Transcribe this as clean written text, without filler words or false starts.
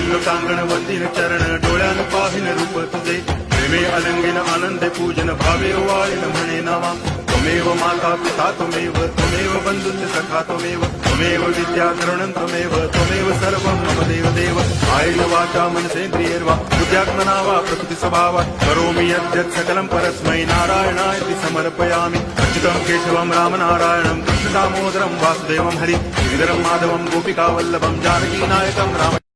अंगांगण वंदिन चरण डोळ्यान पाहिन रूप तुझे प्रेमे अलंगिन आनंद पूजन भावे वाळीन म्हणे नावा त्वमेव माता पिता त्वमेव बंधुश्च सखा त्वमेव विद्या द्रोणं त्वमेव सर्वं मम देव आयेन वाचा मनसेन्द्रियैर्वा बुद्ध्यात्मना वा प्रकृति स्वभावात् करोमि यद्यत् सकलं परस्मै नारायणाय समर्पयामि अच्युतं केशवं रामनारायणं कृष्ण दामोदरं वासुदेवं हरि श्रीधरं माधवं गोपिकावल्लभं जानकीनायकं राम